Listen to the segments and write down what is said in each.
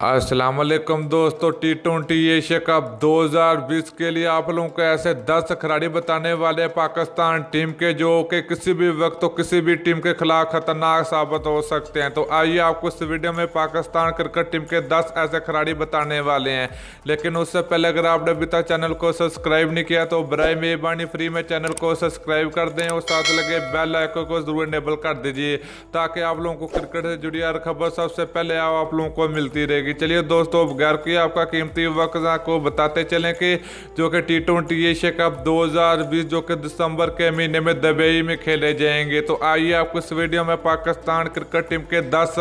अस्सलाम वालेकुम दोस्तों, T20 एशिया कप 2020 के लिए आप लोगों को ऐसे 10 खिलाड़ी बताने वाले हैं पाकिस्तान टीम के जो कि किसी भी वक्त तो किसी भी टीम के खिलाफ खतरनाक साबित हो सकते हैं। तो आइए आपको इस वीडियो में पाकिस्तान क्रिकेट टीम के 10 ऐसे खिलाड़ी बताने वाले हैं। लेकिन उससे पहले अगर आपने अभी तक चैनल को सब्सक्राइब नहीं किया तो बराए मेहरबानी फ्री में चैनल को सब्सक्राइब कर दें और साथ लगे बेल आइकन को जरूर इनेबल कर दीजिए ताकि आप लोगों को क्रिकेट से जुड़ी हर खबर सबसे पहले आप लोगों को मिलती रहेगी। चलिए दोस्तों, बगैर किए आपका कीमती वक्त को बताते चलें कि जो कि T20 एशिया कप 2020 जो कि दिसंबर के महीने में दुबई में खेले जाएंगे। तो आइए आपको इस वीडियो में पाकिस्तान क्रिकेट टीम के 10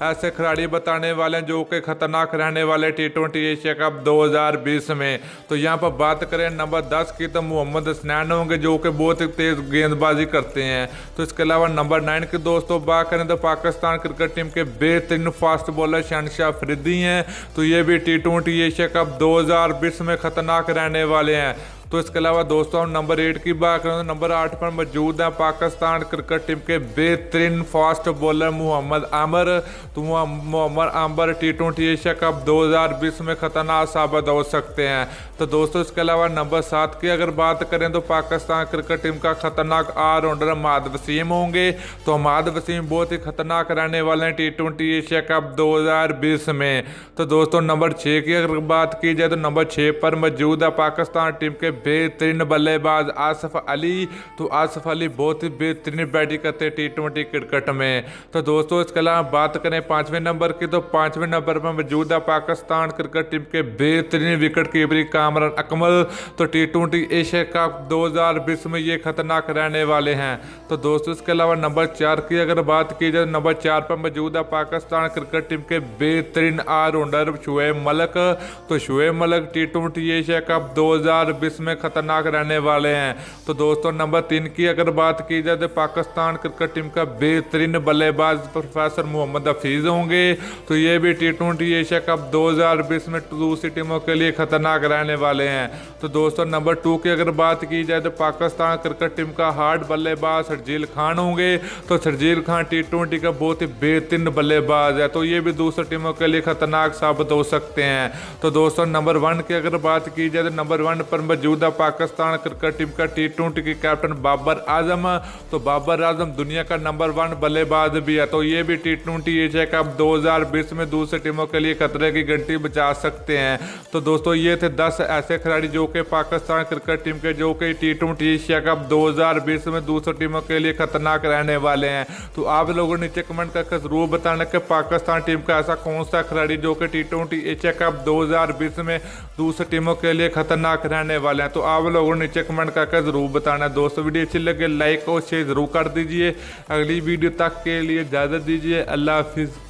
ऐसे खिलाड़ी बताने वाले हैं जो कि खतरनाक रहने वाले T20 एशिया कप 2020 में। तो यहाँ पर बात करें नंबर 10 की तो मोहम्मद हसनैन होंगे जो कि बहुत ही तेज गेंदबाजी करते हैं। तो इसके अलावा नंबर 9 की दोस्तों बात करें तो पाकिस्तान क्रिकेट टीम के बेहतरीन फास्ट बॉलर शहनशाह अफरीदी हैं। तो ये भी T20 एशिया कप 2020 में खतरनाक रहने वाले हैं। तो इसके अलावा दोस्तों हम नंबर 8 की बात करें तो नंबर 8 पर मौजूद है पाकिस्तान क्रिकेट टीम के बेहतरीन फास्ट बॉलर मोहम्मद आमिर। तो Mohammad Aamir T20 Asia cup 2020 में खतरनाक साबित हो सकते हैं। तो दोस्तों इसके अलावा नंबर 7 की अगर बात करें तो पाकिस्तान क्रिकेट टीम का खतरनाक ऑलराउंडर अहमद वसीम होंगे। तो अहमद वसीम बहुत ही खतरनाक रहने वाले हैं T20 एशिया कप 2020 में। तो दोस्तों नंबर 6 की अगर बात की जाए तो नंबर 6 पर मौजूद है पाकिस्तान टीम के बेहतरीन बल्लेबाज आसिफ अली। तो आसिफ अली बहुत ही बेहतरीन बैटिंग करते हैं T20 क्रिकेट में। तो दोस्तों इसके अलावा बात करें 5वें नंबर की तो 5वें नंबर पर मौजूद है पाकिस्तान क्रिकेट टीम के बेहतरीन विकेट कीपर कामरान अकमल। तो T20 एशिया कप 2020 में ये खतरनाक रहने वाले हैं। तो दोस्तों इसके अलावा नंबर 4 की अगर बात की जाए नंबर 4 पर मौजूद है पाकिस्तान क्रिकेट टीम के बेहतरीन ऑलराउंडर शुएब मलिक। तो Shoaib Malik T20 Asia cup 2020 में खतरनाक रहने वाले हैं। तो दोस्तों नंबर 3 की अगर बात की जाए तो पाकिस्तान क्रिकेट टीम का बेहतरीन बल्लेबाज प्रोफेसर मोहम्मद हफीज होंगे। तो ये भी T20 एशिया कप 2020 में दूसरी टीमों के लिए खतरनाक रहने वाले हैं। तो दोस्तों नंबर 2 की अगर बात की जाए तो पाकिस्तान क्रिकेट टीम का हार्ड बल्लेबाज शर्जील खान होंगे। तो शर्जील खान T20 का बहुत ही बेहतरीन बल्लेबाज है। तो ये भी दूसरी टीमों के लिए खतरनाक साबित हो सकते हैं। तो दोस्तों नंबर 1 की अगर बात की जाए तो नंबर 1 पर मौजूद पाकिस्तान क्रिकेट टीम का T20 की कैप्टन बाबर आजम। तो बाबर आजम दुनिया का नंबर 1 बल्लेबाज भी है। तो ये भी T20 एशिया कप 2020 में दूसरी टीमों के लिए खतरे की घंटी बजा सकते हैं। तो दोस्तों ये थे 10 ऐसे खिलाड़ी जो कि पाकिस्तान क्रिकेट टीम के जो कि T20 एशिया कप 2020 में दूसरी टीमों के लिए खतरनाक रहने वाले हैं। तो आप लोगों ने नीचे कमेंट करके जरूर बताना कि पाकिस्तान टीम का ऐसा कौन सा खिलाड़ी जो कि T20 एशिया कप 2020 में दूसरी टीमों के लिए खतरनाक रहने वाले हैं। तो आप लोगों ने नीचे कमेंट करके जरूर बताना। दोस्तों वीडियो अच्छी लगे लाइक और शेयर जरूर कर दीजिए। अगली वीडियो तक के लिए इजाजत दीजिए। अल्लाह हाफिज़।